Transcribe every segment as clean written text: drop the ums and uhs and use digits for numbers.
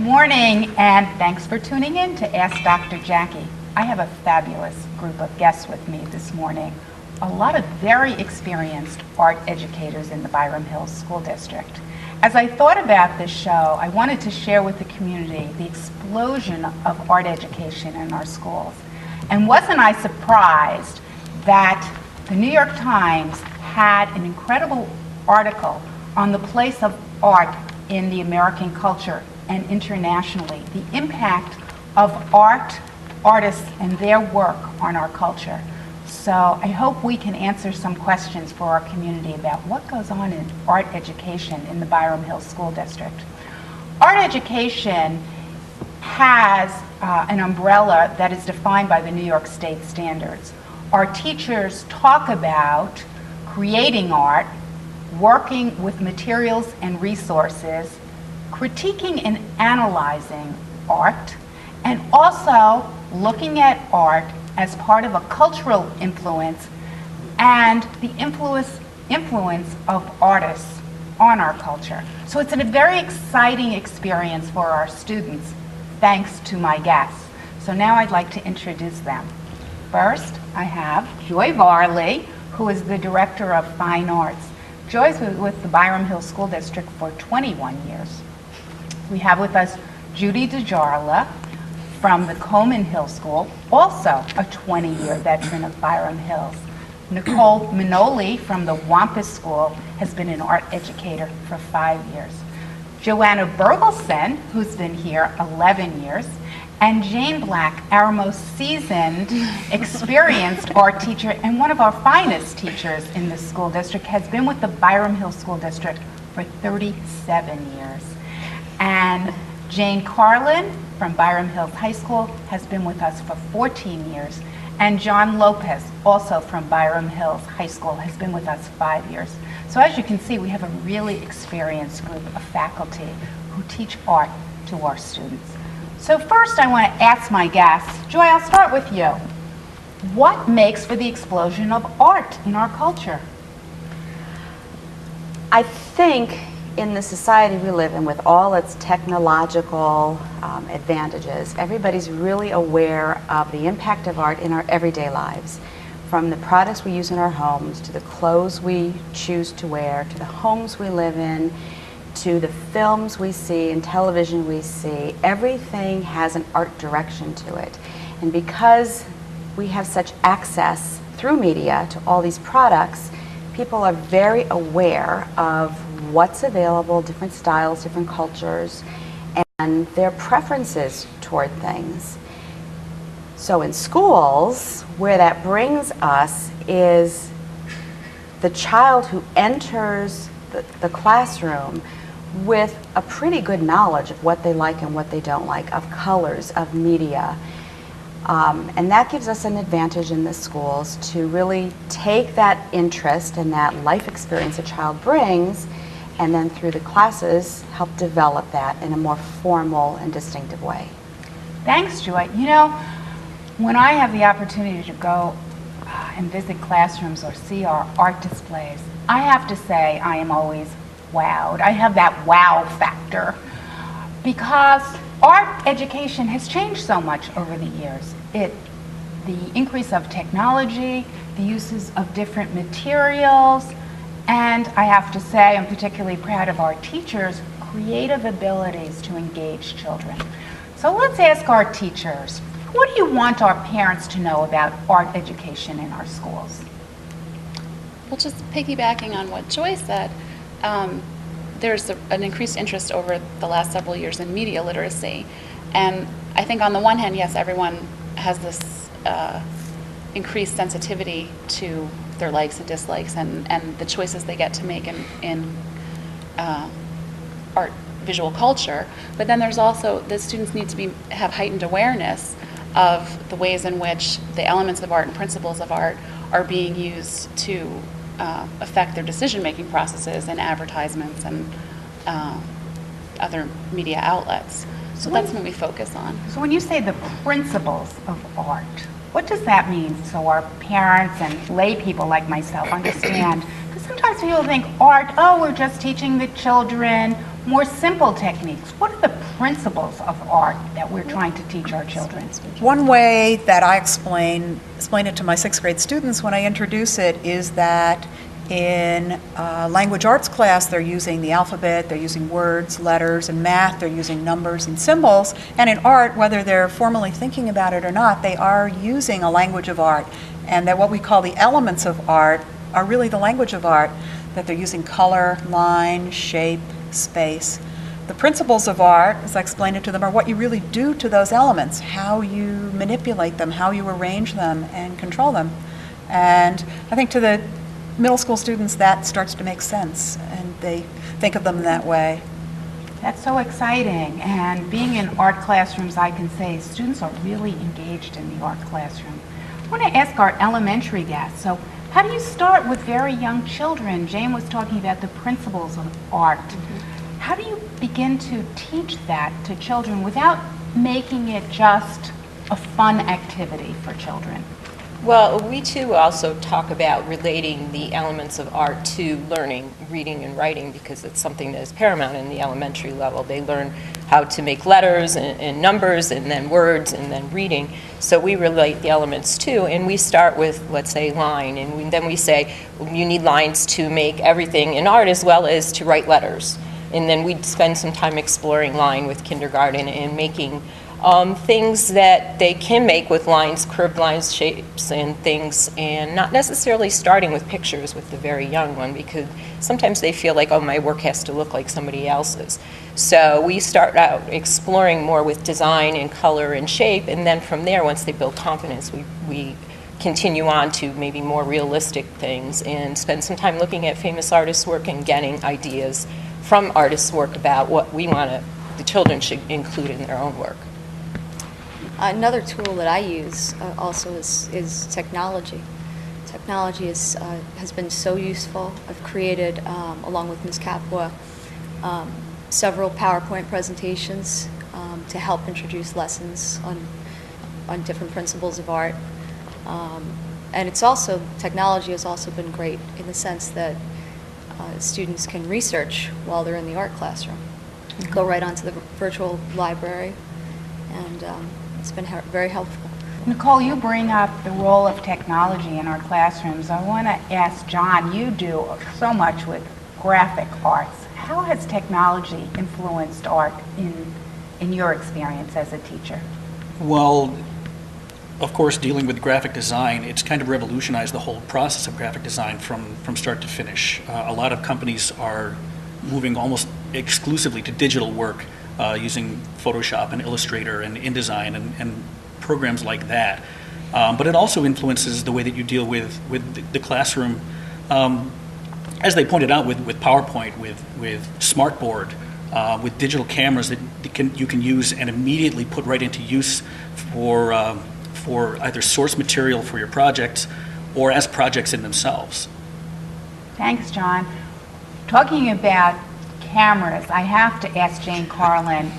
morning, and thanks for tuning in to Ask Dr. Jackie. I have a fabulous group of guests with me this morning. A lot of very experienced art educators in the Byram Hills School District. As I thought about this show, I wanted to share with the community the explosion of art education in our schools. And wasn't I surprised that the New York Times had an incredible article on the place of art in the American culture and internationally, the impact of art, artists, and their work on our culture. So I hope we can answer some questions for our community about what goes on in art education in the Byram Hills School District. Art education has an umbrella that is defined by the New York State standards. Our teachers talk about creating art, working with materials and resources, critiquing and analyzing art, and also looking at art as part of a cultural influence and the influence of artists on our culture. So it's a very exciting experience for our students, thanks to my guests. So now I'd like to introduce them. First, I have Joy Varley, who is the Director of Fine Arts. Joy's with the Byram Hills School District for 21 years. We have with us Judy DeJarla from the Coleman Hill School, also a 20-year veteran of Byram Hills. Nicole Minoli from the Wampus School has been an art educator for 5 years. Joanna Bergelsen, who's been here 11 years, and Jane Black, our most seasoned, experienced art teacher and one of our finest teachers in the school district, has been with the Byram Hills School District for 37 years. And Jane Carlin from Byram Hills High School has been with us for 14 years. And John Lopez, also from Byram Hills High School, has been with us 5 years. So as you can see, we have a really experienced group of faculty who teach art to our students. So first I want to ask my guests, Joy, I'll start with you. What makes for the explosion of art in our culture? I think in the society we live in, with all its technological advantages, everybody's really aware of the impact of art in our everyday lives. From the products we use in our homes, to the clothes we choose to wear, to the homes we live in, to the films we see and television we see, everything has an art direction to it. And because we have such access through media to all these products, people are very aware of what's available, different styles, different cultures, and their preferences toward things. So in schools, where that brings us is the child who enters the classroom with a pretty good knowledge of what they like and what they don't like, of colors, of media. And that gives us an advantage in the schools to really take that interest and that life experience a child brings, and then through the classes help develop that in a more formal and distinctive way. Thanks, Joy. You know, when I have the opportunity to go and visit classrooms or see our art displays, I have to say I am always wowed. I have that wow factor because art education has changed so much over the years. The increase of technology, the uses of different materials, and I have to say I'm particularly proud of our teachers' creative abilities to engage children. So let's ask our teachers, what do you want our parents to know about art education in our schools? Well, just piggybacking on what Joy said, there's an increased interest over the last several years in media literacy. And I think on the one hand, yes, everyone has this increased sensitivity to their likes and dislikes and the choices they get to make in art visual culture. But then there's also, the students need to have heightened awareness of the ways in which the elements of art and principles of art are being used to affect their decision-making processes in advertisements and other media outlets. So that's what we focus on. So when you say the principles of art, what does that mean so our parents and lay people like myself understand? Because sometimes people think art, oh, we're just teaching the children more simple techniques, what are the principles of art that we're trying to teach our children? One way that I explain it to my 6th grade students when I introduce it is that in language arts class, they're using the alphabet, they're using words, letters, and math, they're using numbers and symbols. And in art, whether they're formally thinking about it or not, they are using a language of art. And that what we call the elements of art are really the language of art, that they're using color, line, shape, space. The principles of art, as I explained it to them, are what you really do to those elements, how you manipulate them, how you arrange them and control them. And I think to the middle school students that starts to make sense, and they think of them that way. That's so exciting. And being in art classrooms, I can say students are really engaged in the art classroom. I want to ask our elementary guests, so how do you start with very young children? Jane was talking about the principles of art. How do you begin to teach that to children without making it just a fun activity for children? Well, we too also talk about relating the elements of art to learning reading and writing, because it's something that is paramount in the elementary level. They learn how to make letters and numbers and then words and then reading. So we relate the elements too, and we start with, let's say, line, and then we say you need lines to make everything in art as well as to write letters. And then we'd spend some time exploring line with kindergarten and making things that they can make with lines, curved lines, shapes, and things, and not necessarily starting with pictures with the very young one, because sometimes they feel like, oh, my work has to look like somebody else's. So we start out exploring more with design and color and shape, and then from there, once they build confidence, we continue on to maybe more realistic things and spend some time looking at famous artists' work and getting ideas from artists' work about what we want the children should include in their own work. Another tool that I use also is technology. Technology has been so useful. I've created, along with Ms. Capua, several PowerPoint presentations to help introduce lessons on different principles of art. And technology has also been great in the sense that students can research while they're in the art classroom. Go right onto the virtual library, and it's been very helpful. Nicole, you bring up the role of technology in our classrooms. I want to ask John, you do so much with graphic arts. How has technology influenced art in your experience as a teacher? Well, of course, dealing with graphic design, it's kind of revolutionized the whole process of graphic design from start to finish. A lot of companies are moving almost exclusively to digital work, using Photoshop and Illustrator and InDesign and programs like that. But it also influences the way that you deal with the classroom. As they pointed out, with PowerPoint, with Smartboard, with digital cameras that you can use and immediately put right into use for either source material for your projects or as projects in themselves. Thanks, John. Talking about cameras, I have to ask Jane Carlin.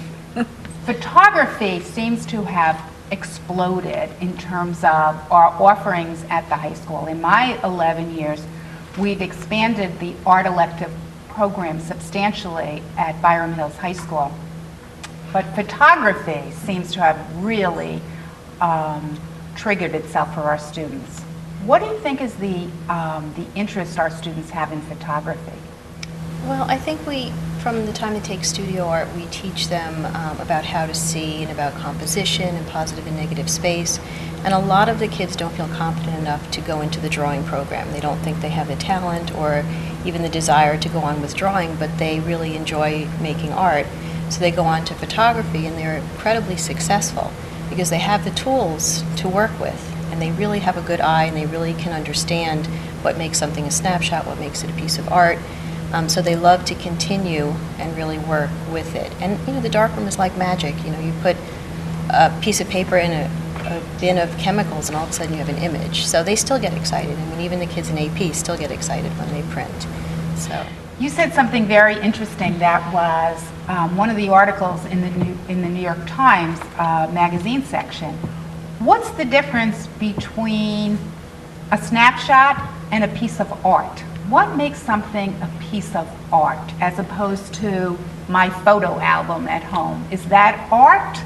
Photography seems to have exploded in terms of our offerings at the high school. In my 11 years, we've expanded the art elective program substantially at Byram Hills High School. But photography seems to have really triggered itself for our students. What do you think is the interest our students have in photography? Well, I think from the time they take studio art, we teach them about how to see and about composition and positive and negative space. And a lot of the kids don't feel confident enough to go into the drawing program. They don't think they have the talent or even the desire to go on with drawing, but they really enjoy making art. So they go on to photography, and they're incredibly successful because they have the tools to work with, and they really have a good eye, and they really can understand what makes something a snapshot, what makes it a piece of art. So they love to continue and really work with it. And the darkroom is like magic. You put a piece of paper in a bin of chemicals, and all of a sudden you have an image. So they still get excited. I mean, even the kids in AP still get excited when they print. So you said something very interesting that was one of the articles in the New York Times magazine section. What's the difference between a snapshot and a piece of art? what makes something a piece of art as opposed to my photo album at home? Is that art,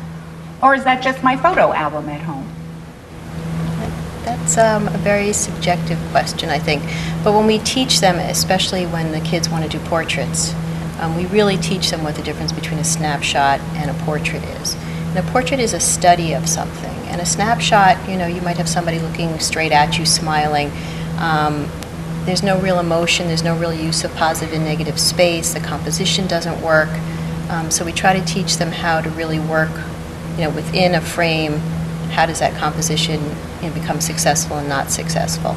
or is that just my photo album at home? That's a very subjective question, I think. But when we teach them, especially when the kids want to do portraits, we really teach them what the difference between a snapshot and a portrait is. And a portrait is a study of something. And a snapshot, you might have somebody looking straight at you, smiling. There's no real emotion, there's no real use of positive and negative space, the composition doesn't work. So we try to teach them how to really work, within a frame. How does that composition become successful and not successful?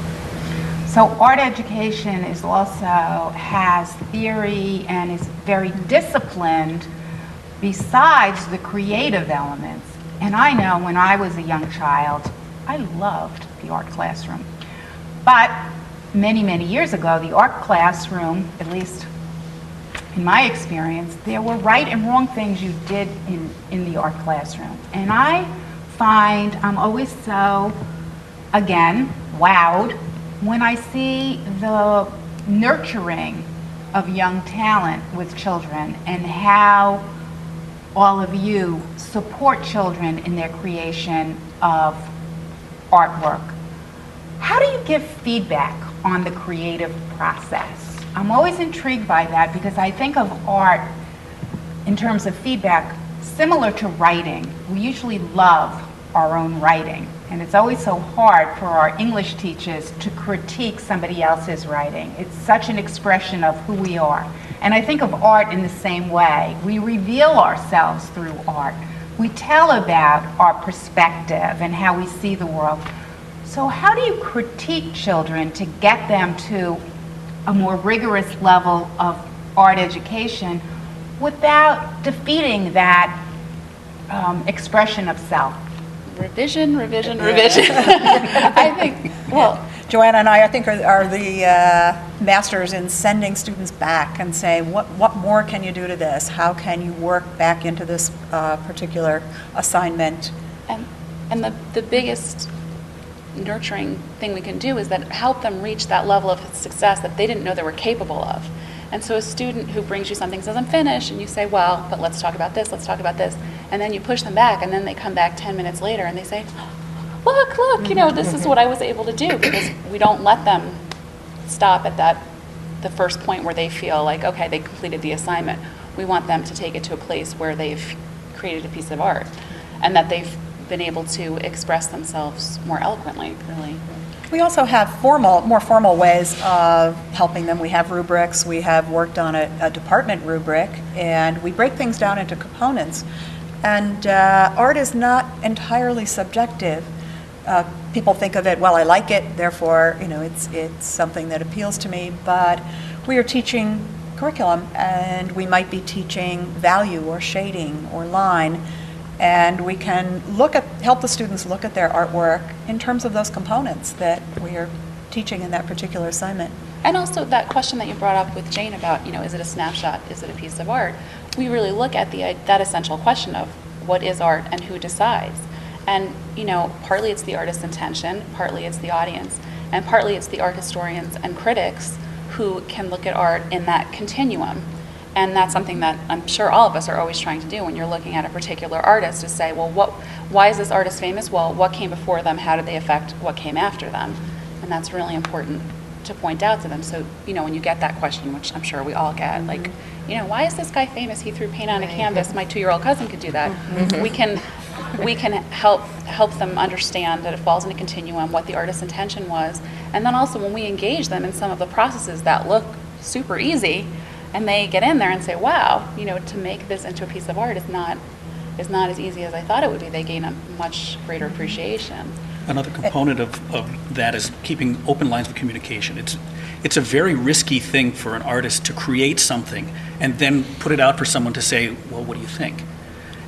So art education is also has theory and is very disciplined besides the creative elements. And I know when I was a young child, I loved the art classroom. But many, many years ago, the art classroom, at least in my experience, there were right and wrong things you did in the art classroom. And I find I'm always so, again, wowed when I see the nurturing of young talent with children and how all of you support children in their creation of artwork. How do you give feedback on the creative process? I'm always intrigued by that because I think of art in terms of feedback similar to writing. We usually love our own writing, and it's always so hard for our English teachers to critique somebody else's writing. It's such an expression of who we are. And I think of art in the same way. We reveal ourselves through art. We tell about our perspective and how we see the world. So how do you critique children to get them to a more rigorous level of art education without defeating that expression of self? Revision. I think, well, Joanna and I think, are the masters in sending students back and saying, what more can you do to this? How can you work back into this particular assignment? And the biggest nurturing thing we can do is that help them reach that level of success that they didn't know they were capable of. And so a student who brings you something says, I'm finished, and you say, well, but let's talk about this, and then you push them back, and then they come back 10 minutes later and they say, look, this is what I was able to do, because we don't let them stop at the first point where they feel like, okay, they completed the assignment. We want them to take it to a place where they've created a piece of art and that they've been able to express themselves more eloquently, really. We also have more formal ways of helping them. We have rubrics. We have worked on a department rubric, and we break things down into components. And art is not entirely subjective. People think of it, well, I like it, therefore, it's something that appeals to me. But we are teaching curriculum, and we might be teaching value or shading or line. And we can help the students look at their artwork in terms of those components that we are teaching in that particular assignment. And also that question that you brought up with Jane about, is it a snapshot, is it a piece of art? We really look at that essential question of what is art and who decides. And, partly it's the artist's intention, partly it's the audience, and partly it's the art historians and critics who can look at art in that continuum. And that's something that I'm sure all of us are always trying to do when you're looking at a particular artist, to say, well, why is this artist famous? Well, what came before them? How did they affect what came after them? And that's really important to point out to them. So, when you get that question, which I'm sure we all get, like, why is this guy famous? He threw paint on a canvas. My 2-year-old cousin could do that. We can help them understand that it falls in a continuum, what the artist's intention was. And then also when we engage them in some of the processes that look super easy, and they get in there and say, wow, to make this into a piece of art is not as easy as I thought it would be. They gain a much greater appreciation. Another component of that is keeping open lines of communication. It's a very risky thing for an artist to create something and then put it out for someone to say, well, what do you think?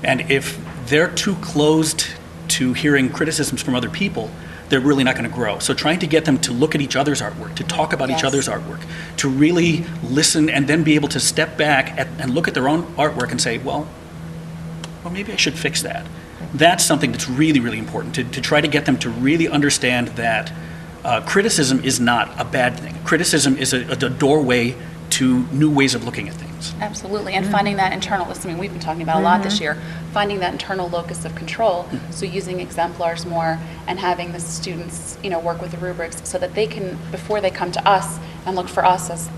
And if they're too closed to hearing criticisms from other people, they're really not going to grow. So trying to get them to look at each other's artwork, to talk about each other's artwork, to really listen and then be able to step back and look at their own artwork and say, well, maybe I should fix that. That's something that's really, really important, to try to get them to really understand that criticism is not a bad thing. Criticism is a doorway to new ways of looking at things. Absolutely, and finding that internal, I mean, we've been talking about a lot this year, finding that internal locus of control, so using exemplars more and having the students, work with the rubrics so that they can, before they come to us and look for us as,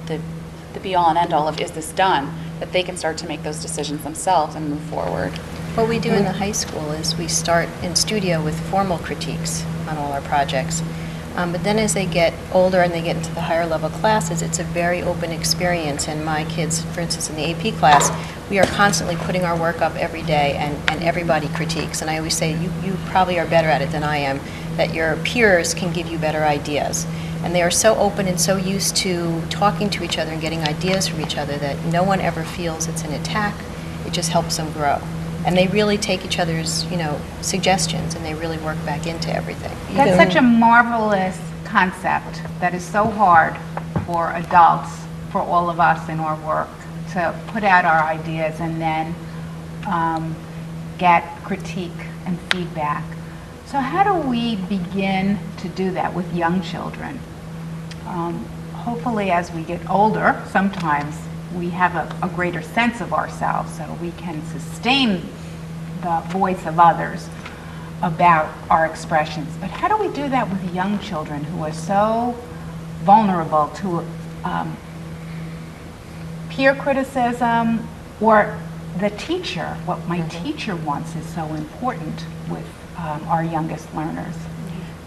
the be-all and end-all of is this done, that they can start to make those decisions themselves and move forward. What we do in the high school is we start in studio with formal critiques on all our projects. But then as they get older and they get into the higher level classes, it's a very open experience. And my kids, for instance, in the AP class, we are constantly putting our work up every day, and everybody critiques. And I always say, you probably are better at it than I am, that your peers can give you better ideas. And they are so open and so used to talking to each other and getting ideas from each other that no one ever feels it's an attack. It just helps them grow. And they really take each other's, suggestions, and they really work back into everything. That's such a marvelous concept that is so hard for adults, for all of us in our work, to put out our ideas and then get critique and feedback. So how do we begin to do that with young children? Hopefully as we get older, sometimes we have a greater sense of ourselves, so we can sustain the voice of others about our expressions. But how do we do that with young children who are so vulnerable to peer criticism or the teacher? What my teacher wants is so important with our youngest learners.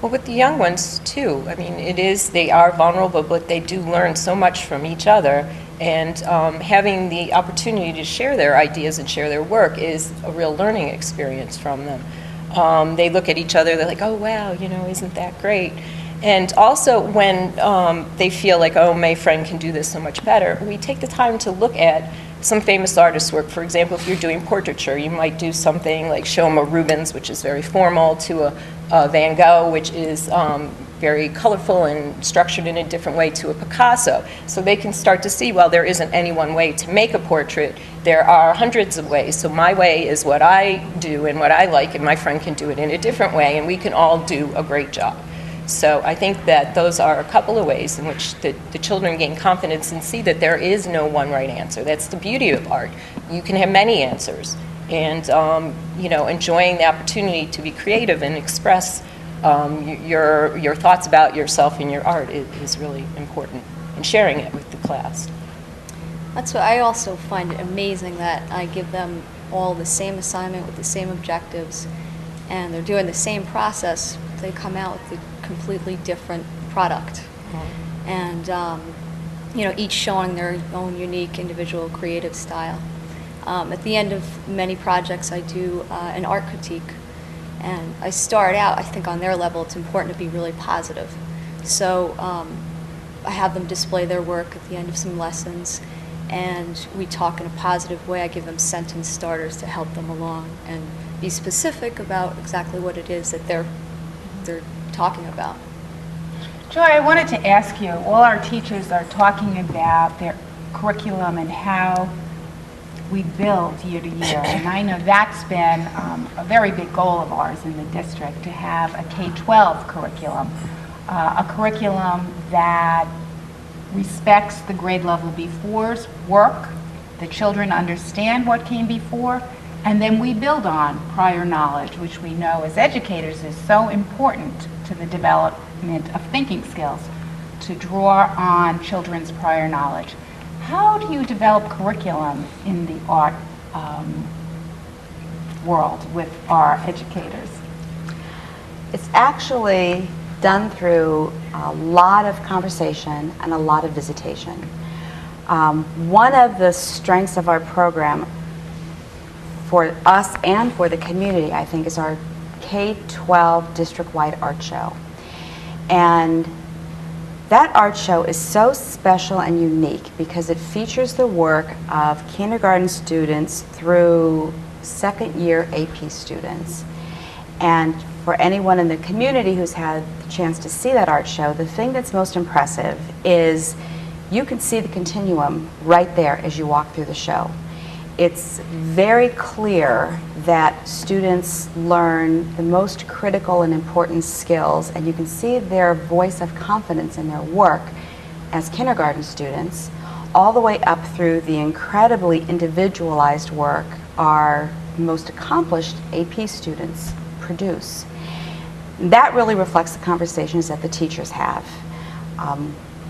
Well, with the young ones too, I mean, they are vulnerable, but they do learn so much from each other, and having the opportunity to share their ideas and share their work is a real learning experience from them. They look at each other, they're like, oh wow, isn't that great? And also when they feel like, oh, my friend can do this so much better, we take the time to look at some famous artists' work. For example, if you're doing portraiture, you might do something like show them a Rubens, which is very formal, to a Van Gogh, which is very colorful and structured in a different way, to a Picasso. So they can start to see, well, there isn't any one way to make a portrait. There are hundreds of ways. So my way is what I do and what I like, and my friend can do it in a different way, and we can all do a great job. So I think that those are a couple of ways in which the children gain confidence and see that there is no one right answer. That's the beauty of art. You can have many answers. And, enjoying the opportunity to be creative and express your thoughts about yourself and your art is really important, and sharing it with the class. That's what I also find it amazing, that I give them all the same assignment with the same objectives, and they're doing the same process. They come out with a completely different product. And, each showing their own unique individual creative style. At the end of many projects, I do an art critique. And I start out, I think on their level, it's important to be really positive. So I have them display their work at the end of some lessons, and we talk in a positive way. I give them sentence starters to help them along and be specific about exactly what it is that they're talking about. Joy, I wanted to ask you, all our teachers are talking about their curriculum and how we build year to year. And I know that's been a very big goal of ours in the district, to have a K-12 curriculum, a curriculum that respects the grade level before's work, the children understand what came before, and then we build on prior knowledge, which we know as educators is so important to the development of thinking skills, to draw on children's prior knowledge. How do you develop curriculum in the art world with our educators? It's actually done through a lot of conversation and a lot of visitation. One of the strengths of our program for us and for the community, I think, is our K-12 district-wide art show. And that art show is so special and unique because it features the work of kindergarten students through second-year AP students. And for anyone in the community who's had the chance to see that art show, the thing that's most impressive is you can see the continuum right there as you walk through the show. it's very clear that students learn the most critical and important skills, and you can see their voice of confidence in their work as kindergarten students, all the way up through the incredibly individualized work our most accomplished AP students produce. That really reflects the conversations that the teachers have.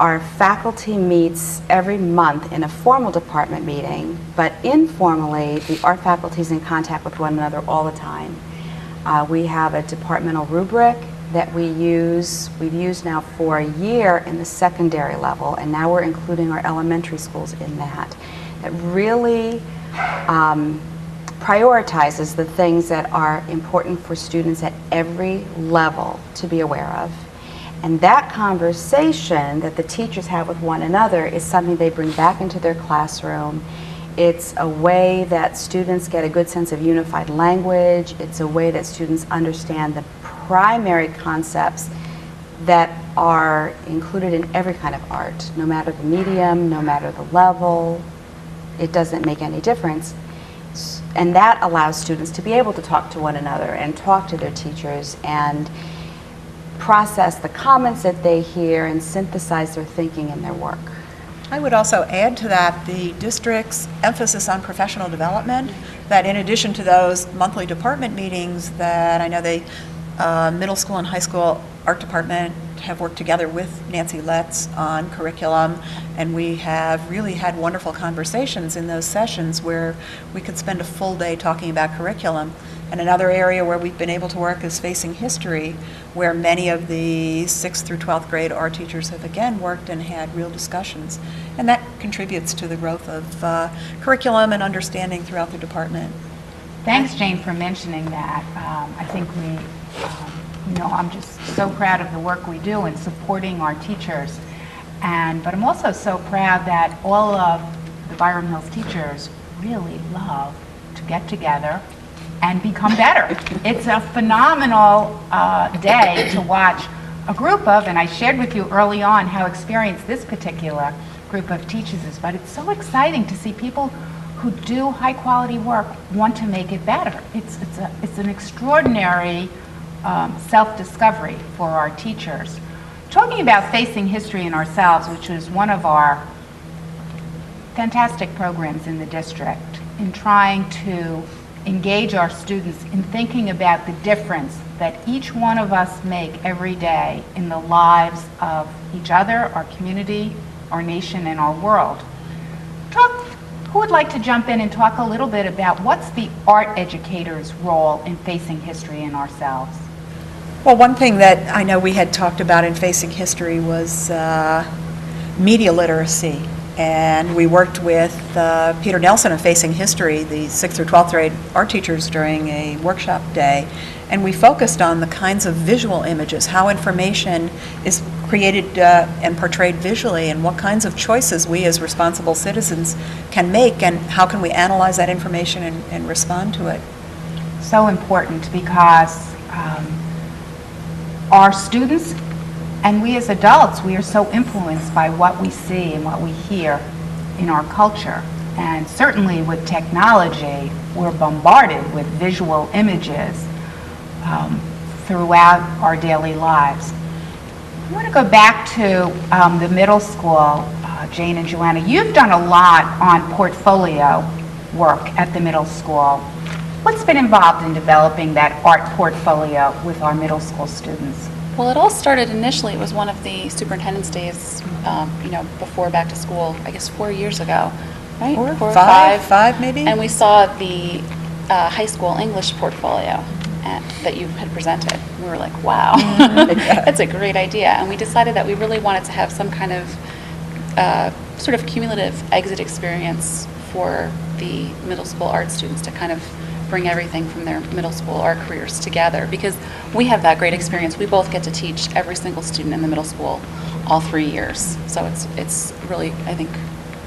Our faculty meets every month in a formal department meeting, but informally, the art faculty is in contact with one another all the time. We have a departmental rubric that we've used now for a year in the secondary level, and now we're including our elementary schools in that really prioritizes the things that are important for students at every level to be aware of. And that conversation that the teachers have with one another is something they bring back into their classroom. It's a way that students get a good sense of unified language. It's a way that students understand the primary concepts that are included in every kind of art, no matter the medium, no matter the level. It doesn't make any difference. And that allows students to be able to talk to one another and talk to their teachers and process the comments that they hear and synthesize their thinking in their work. I would also add to that the district's emphasis on professional development, that in addition to those monthly department meetings that I know the middle school and high school art department have worked together with Nancy Letts on curriculum, and we have really had wonderful conversations in those sessions where we could spend a full day talking about curriculum. And another area where we've been able to work is Facing History, where many of the 6th through 12th grade art teachers have again worked and had real discussions. And that contributes to the growth of curriculum and understanding throughout the department. Thanks, Jane, for mentioning that. I think I'm just so proud of the work we do in supporting our teachers. But I'm also so proud that all of the Byram Hills teachers really love to get together and become better. It's a phenomenal day to watch a group of, and I shared with you early on how experienced this particular group of teachers is, but it's so exciting to see people who do high quality work want to make it better. It's an extraordinary self-discovery for our teachers. Talking about Facing History in Ourselves, which is one of our fantastic programs in the district, in trying to engage our students in thinking about the difference that each one of us make every day in the lives of each other, our community, our nation, and our world. Who would like to jump in and talk a little bit about what's the art educator's role in Facing History in Ourselves? Well, one thing that I know we had talked about in Facing History was media literacy. And we worked with Peter Nelson of Facing History, the 6th through 12th grade art teachers, during a workshop day. And we focused on the kinds of visual images, how information is created and portrayed visually, and what kinds of choices we as responsible citizens can make, and how can we analyze that information and respond to it. So important, because our students and we as adults, we are so influenced by what we see and what we hear in our culture. And certainly with technology, we're bombarded with visual images throughout our daily lives. I want to go back to the middle school, Jane and Joanna. You've done a lot on portfolio work at the middle school. What's been involved in developing that art portfolio with our middle school students? Well, it all started initially, it was one of the superintendent's days, before back to school, I guess 4 years ago, right? 4 or five maybe? And we saw the high school English portfolio that you had presented. We were like, wow, that's a great idea. And we decided that we really wanted to have some kind of sort of cumulative exit experience for the middle school art students to kind of bring everything from their middle school art careers together, because we have that great experience. We both get to teach every single student in the middle school all 3 years. So it's really, I think,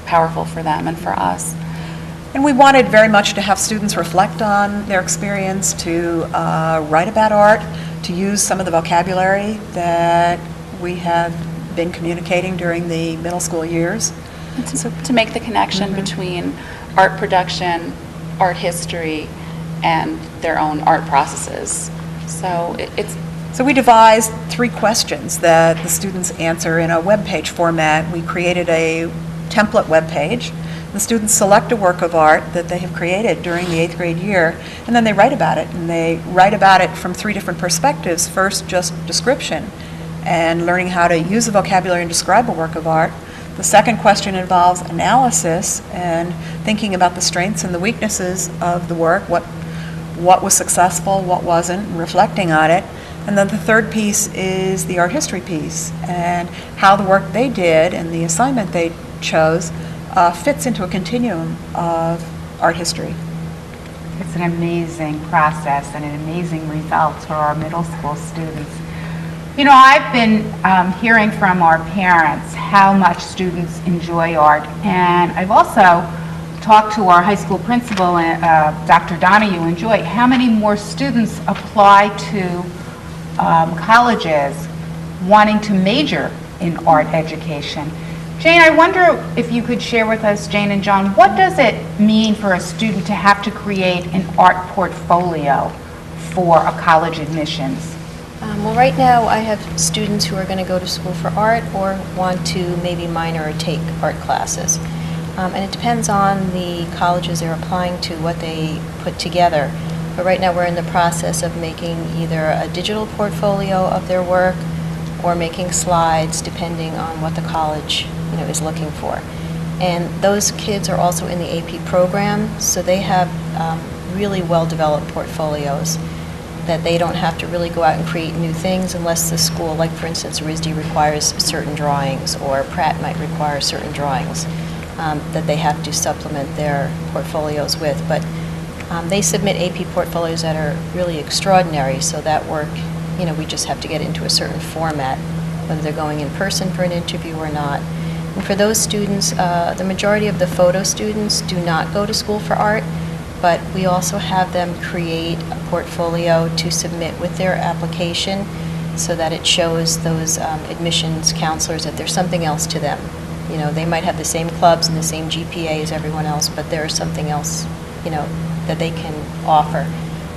powerful for them and for us. And we wanted very much to have students reflect on their experience, to write about art, to use some of the vocabulary that we have been communicating during the middle school years. To make the connection between art production, art history, and their own art processes. So So we devised 3 questions that the students answer in a web page format. We created a template web page. The students select a work of art that they have created during the 8th grade year, and then they write about it. And they write about it from 3 different perspectives. First, just description and learning how to use the vocabulary and describe a work of art. The second question involves analysis and thinking about the strengths and the weaknesses of the work, what was successful, what wasn't, and reflecting on it. And then the third piece is the art history piece and how the work they did and the assignment they chose fits into a continuum of art history. It's an amazing process and an amazing results for our middle school students. You know, I've been hearing from our parents how much students enjoy art, and I've also talked to our high school principal, Dr. Donahue, and Joy, how many more students apply to colleges wanting to major in art education. Jane, I wonder if you could share with us, Jane and John, what does it mean for a student to have to create an art portfolio for a college admissions? Well, right now I have students who are going to go to school for art or want to maybe minor or take art classes. And it depends on the colleges they're applying to, what they put together. But right now we're in the process of making either a digital portfolio of their work or making slides depending on what the college is looking for. And those kids are also in the AP program, so they have really well-developed portfolios that they don't have to really go out and create new things unless the school, like for instance RISD requires certain drawings or Pratt might require certain drawings that they have to supplement their portfolios with. But they submit AP portfolios that are really extraordinary, so that work, we just have to get into a certain format, whether they're going in person for an interview or not. And for those students, the majority of the photo students do not go to school for art, but we also have them create a portfolio to submit with their application so that it shows those admissions counselors that there's something else to them. They might have the same clubs and the same GPA as everyone else, but there's something else, that they can offer.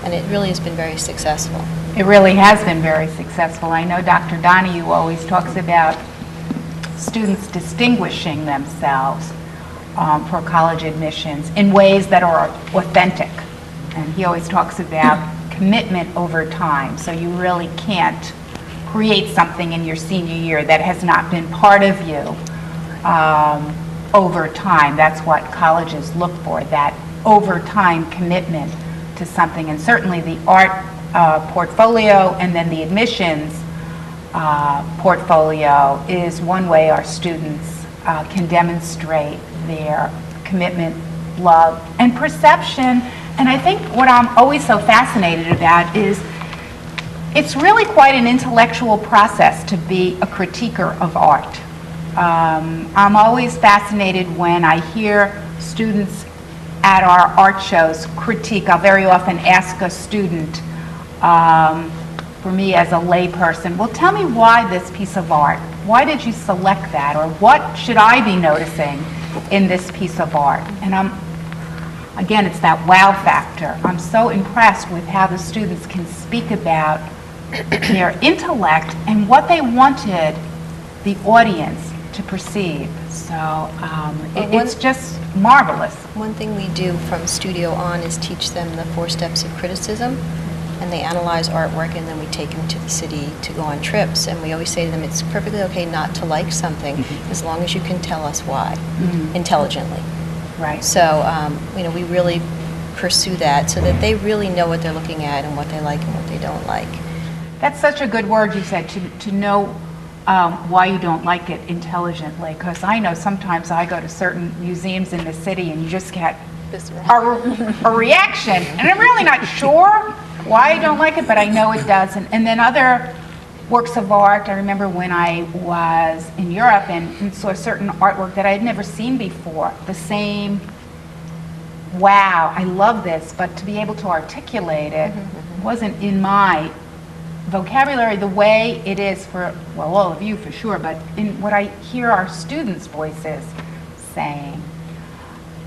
And it really has been very successful. It really has been very successful. I know Dr. Donahue always talks about students distinguishing themselves for college admissions in ways that are authentic. And he always talks about commitment over time. So you really can't create something in your senior year that has not been part of you over time. That's what colleges look for, that over time commitment to something. And certainly the art portfolio and then the admissions portfolio is one way our students can demonstrate their commitment, love, and perception. And I think what I'm always so fascinated about is it's really quite an intellectual process to be a critiquer of art. I'm always fascinated when I hear students at our art shows critique. I'll very often ask a student, for me as a layperson, well, tell me why this piece of art. Why did you select that? Or what should I be noticing in this piece of art? And again, it's that wow factor. I'm so impressed with how the students can speak about their intellect and what they wanted the audience to perceive. So it's just marvelous. One thing we do from studio on is teach them the 4 steps of criticism, and they analyze artwork, and then we take them to the city to go on trips. And we always say to them, it's perfectly okay not to like something as long as you can tell us why intelligently. Right. So we really pursue that so that they really know what they're looking at and what they like and what they don't like. That's such a good word you said, to know why you don't like it intelligently, because I know sometimes I go to certain museums in the city and you just get a reaction, and I'm really not sure why I don't like it, but I know it does. And then other works of art, I remember when I was in Europe and saw certain artwork that I had never seen before, the same, wow, I love this, but to be able to articulate it wasn't in my vocabulary the way it is for, well, all of you for sure, but in what I hear our students' voices saying.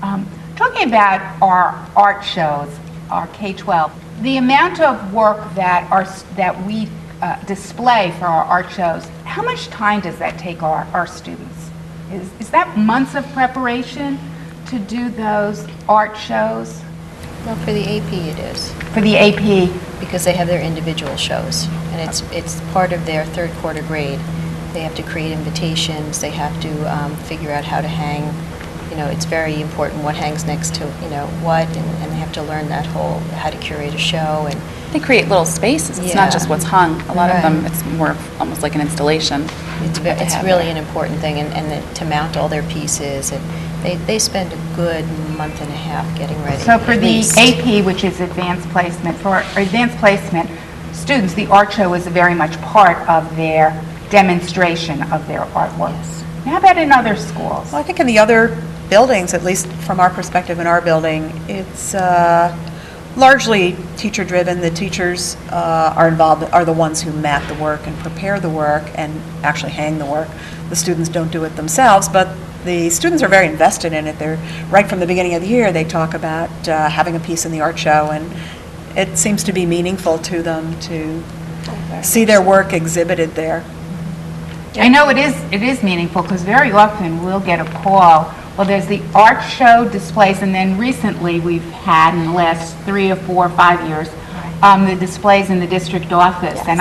John, Talking about our art shows, our K-12, the amount of work that we display for our art shows, how much time does that take our students? Is that months of preparation to do those art shows? Well, for the AP it is, For the AP, because they have their individual shows, and it's part of their third quarter grade. They have to create invitations, they have to figure out how to hang. You know, it's very important what hangs next to, you know, what, and they have to learn that whole, how to curate a show. And They create little spaces. It's not Yeah. just what's hung. A lot Right. of them, it's more of almost like an installation. it's really an important thing, and to mount all their pieces, and they spend a good month and a half getting ready. so for at the least. AP, which is advanced placement, for advanced placement students, the art show is very much part of their demonstration of their artwork. Yes. How about in other schools? Well, I think in the other buildings, at least from our perspective in our building, it's largely teacher-driven. The teachers are involved, are the ones who map the work and prepare the work and actually hang the work. The students don't do it themselves, but the students are very invested in it. They're, right from the beginning of the year, they talk about having a piece in the art show, and it seems to be meaningful to them to see their work exhibited there. I know it is meaningful because very often we'll get a call, well, there's the art show displays, and then recently we've had in the last 3 or 4 or 5 years, the displays in the district office. And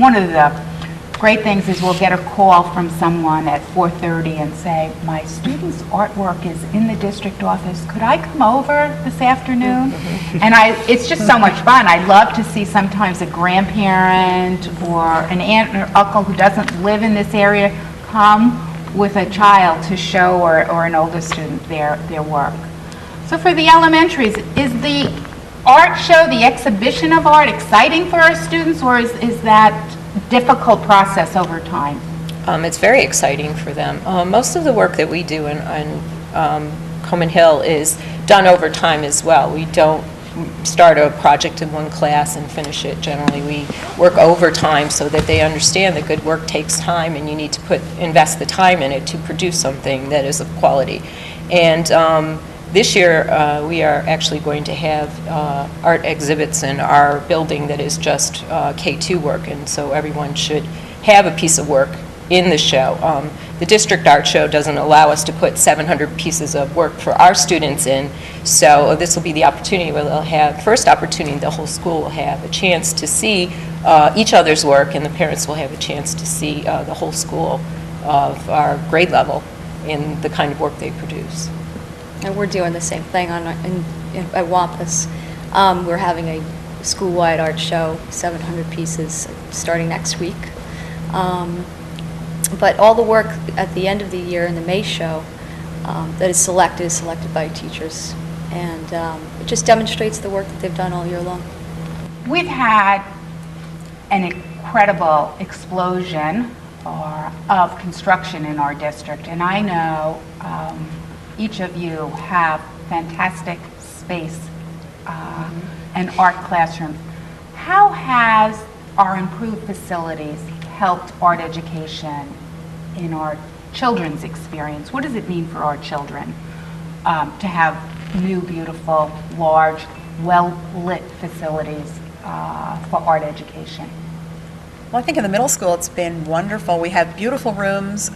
one of the great things is we'll get a call from someone at 4:30 and say, my student's artwork is in the district office. Could I come over this afternoon? And it's just so much fun. I love to see sometimes a grandparent or an aunt or uncle who doesn't live in this area come with a child to show or an older student their work. So for the elementaries, is the art show, the exhibition of art, exciting for our students, or is that difficult process over time? It's very exciting for them. Most of the work that we do in Coman Hill is done over time as well. We don't start a project in one class and finish it. Generally, we work overtime so that they understand that good work takes time, and you need to invest the time in it to produce something that is of quality. And this year, we are actually going to have art exhibits in our building that is just K2 work, and so everyone should have a piece of work in the show. The district art show doesn't allow us to put 700 pieces of work for our students in, so this will be the opportunity where they'll have, first opportunity the whole school will have a chance to see each other's work, and the parents will have a chance to see the whole school of our grade level in the kind of work they produce. And we're doing the same thing at Wampus. We're having a school-wide art show, 700 pieces, starting next week. But all the work at the end of the year in the May show that is selected by teachers. And it just demonstrates the work that they've done all year long. We've had an incredible explosion of construction in our district, and I know each of you have fantastic space and art classrooms. How has our improved facilities helped art education in our children's experience? What does it mean for our children to have new, beautiful, large, well-lit facilities for art education? Well, I think in the middle school it's been wonderful. We have beautiful rooms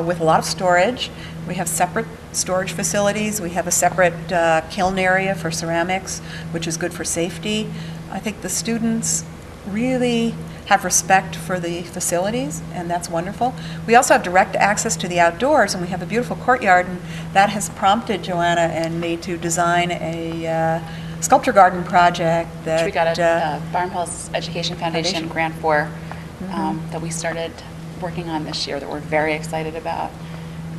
with a lot of storage. We have separate storage facilities. We have a separate kiln area for ceramics, which is good for safety. I think the students really have respect for the facilities, and that's wonderful. We also have direct access to the outdoors, and we have a beautiful courtyard, and that has prompted Joanna and me to design a sculpture garden project that Which we got a Barham Hills Education Foundation grant for that we started working on this year that we're very excited about.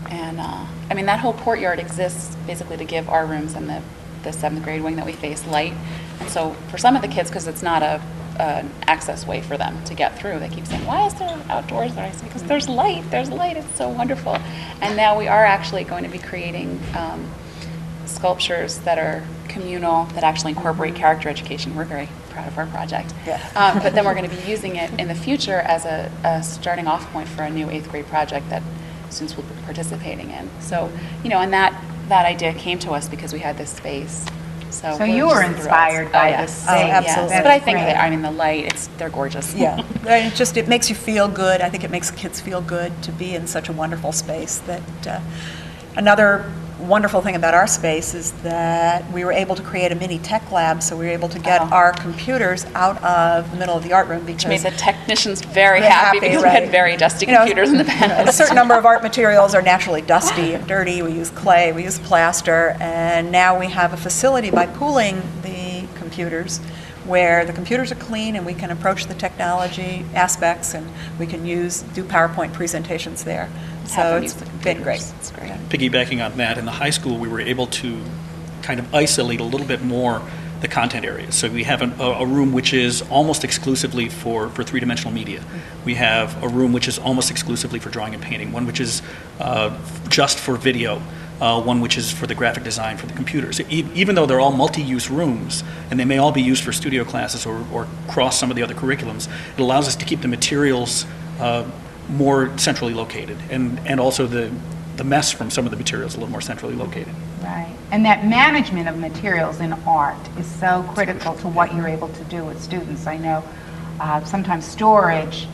And I mean, that whole courtyard exists basically to give our rooms and the 7th grade wing that we face light. And so for some of the kids, because it's not an access way for them to get through, they keep saying, why is there outdoors there? I say, because there's light, it's so wonderful. And now we are actually going to be creating sculptures that are communal, that actually incorporate character education. We're very proud of our project. Yeah. But then we're going to be using it in the future as a starting off point for a new 8th grade project that students will be participating in. So, and that that idea came to us because we had this space. So So we're you were just thrilled. inspired by yes. this Oh, space. absolutely. That's But I think great. that, I mean, the light, they're gorgeous. Yeah, and it makes you feel good. I think it makes kids feel good to be in such a wonderful space. Another wonderful thing about our space is that we were able to create a mini tech lab, so we were able to get Oh. our computers out of the middle of the art room because Which made the technicians very They're happy happy, because we right. had very dusty You know, computers in the past. a certain number of art materials are naturally dusty and dirty. We use clay, we use plaster, and now we have a facility by pooling the computers where the computers are clean and we can approach the technology aspects and we can do PowerPoint presentations there. Have So them it's use the been great. computers. It's great. Piggybacking on that, in the high school, we were able to kind of isolate a little bit more the content areas. So we have a room which is almost exclusively for three-dimensional media. We have a room which is almost exclusively for drawing and painting, one which is just for video, one which is for the graphic design for the computers. Even though they're all multi-use rooms, and they may all be used for studio classes or cross some of the other curriculums, it allows us to keep the materials more centrally located, and also the mess from some of the materials a little more centrally located. Right. And that management of materials in art is so critical to what you're able to do with students. I know sometimes storage,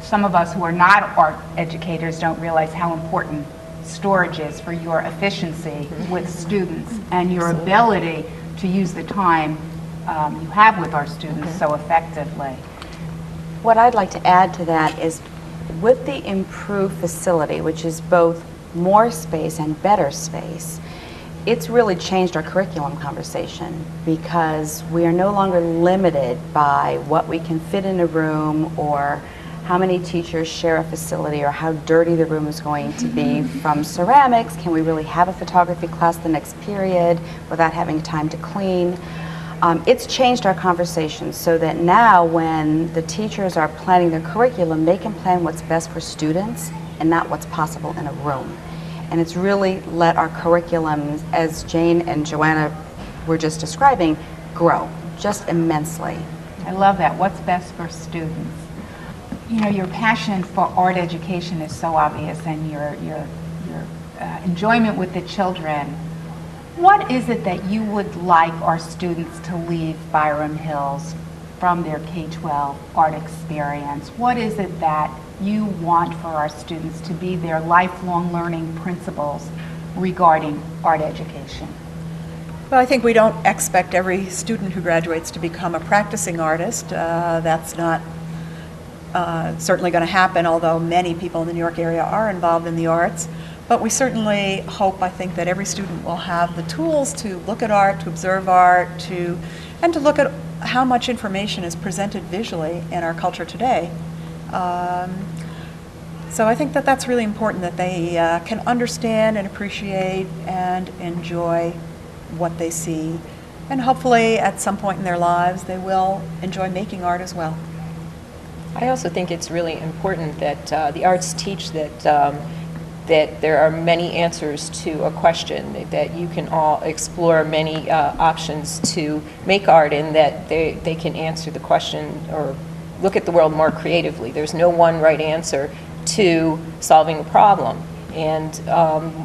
some of us who are not art educators don't realize how important storage is for your efficiency with students and your ability to use the time you have with our students so effectively. What I'd like to add to that is with the improved facility, which is both more space and better space, it's really changed our curriculum conversation because we are no longer limited by what we can fit in a room or how many teachers share a facility or how dirty the room is going to be from ceramics. Can we really have a photography class the next period without having time to clean? It's changed our conversation so that now when the teachers are planning their curriculum, they can plan what's best for students and not what's possible in a room. And it's really let our curriculum, as Jane and Joanna were just describing, grow just immensely. I love that. What's best for students? You know, your passion for art education is so obvious, and your enjoyment with the children. What is it that you would like our students to leave Byram Hills from their K-12 art experience? What is it that you want for our students to be their lifelong learning principles regarding art education? Well, I think we don't expect every student who graduates to become a practicing artist. That's not certainly going to happen, although many people in the New York area are involved in the arts. But we certainly hope, I think, that every student will have the tools to look at art, to observe art, and to look at how much information is presented visually in our culture today. So I think that that's really important, that they can understand and appreciate and enjoy what they see. And hopefully, at some point in their lives, they will enjoy making art as well. I also think it's really important that the arts teach that there are many answers to a question, that you can all explore many options to make art, and that they can answer the question or look at the world more creatively. There's no one right answer to solving a problem. And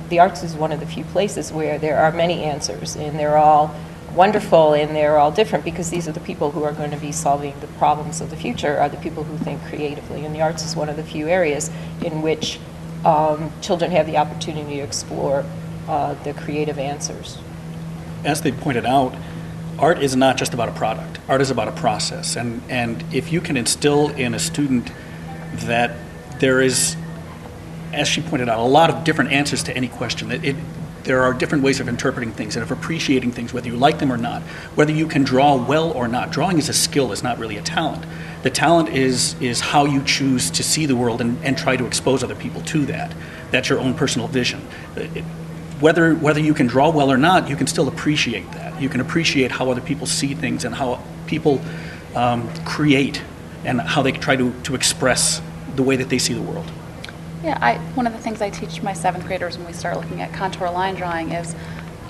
the arts is one of the few places where there are many answers, and they're all wonderful and they're all different, because these are the people who are going to be solving the problems of the future, are the people who think creatively. And the arts is one of the few areas in which children have the opportunity to explore the creative answers. As they pointed out, art is not just about a product. Art is about a process. And if you can instill in a student that there is, as she pointed out, a lot of different answers to any question, there are different ways of interpreting things and of appreciating things, whether you like them or not, whether you can draw well or not. Drawing is a skill, it's not really a talent. The talent is how you choose to see the world and try to expose other people to that. That's your own personal vision. Whether you can draw well or not, you can still appreciate that. You can appreciate how other people see things and how people create and how they try to express the way that they see the world. Yeah, one of the things I teach my 7th graders when we start looking at contour line drawing is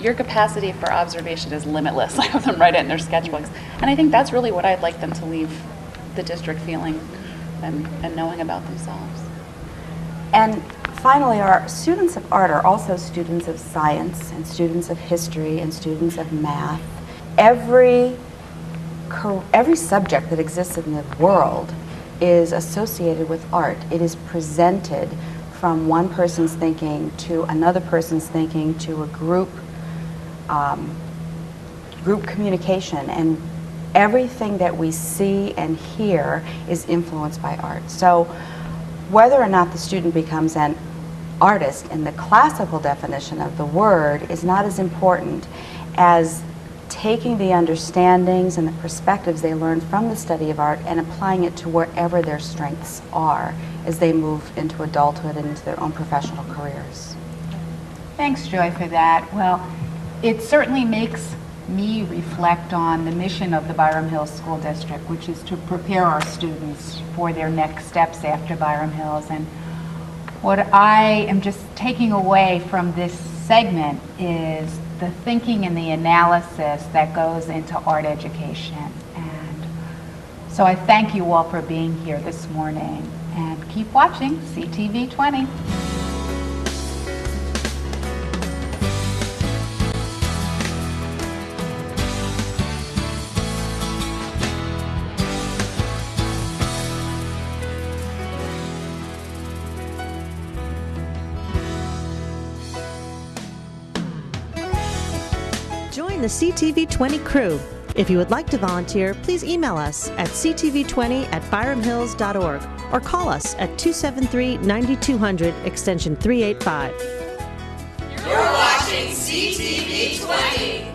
your capacity for observation is limitless. I have them write it in their sketchbooks. And I think that's really what I'd like them to leave the district feeling and knowing about themselves. And finally, our students of art are also students of science and students of history and students of math. Every subject that exists in the world is associated with art. It is presented from one person's thinking to another person's thinking to a group communication, and everything that we see and hear is influenced by art. So whether or not the student becomes an artist in the classical definition of the word is not as important as taking the understandings and the perspectives they learn from the study of art and applying it to wherever their strengths are as they move into adulthood and into their own professional careers. Thanks, Joy, for that. Well, it certainly makes me reflect on the mission of the Byram Hills School District, which is to prepare our students for their next steps after Byram Hills. And what I am just taking away from this segment is the thinking and the analysis that goes into art education. And so I thank you all for being here this morning, and keep watching CTV 20. Join the CTV 20 crew. If you would like to volunteer, please email us at ctv20@byramhills.org or call us at 273-9200 extension 385. You're watching CTV 20.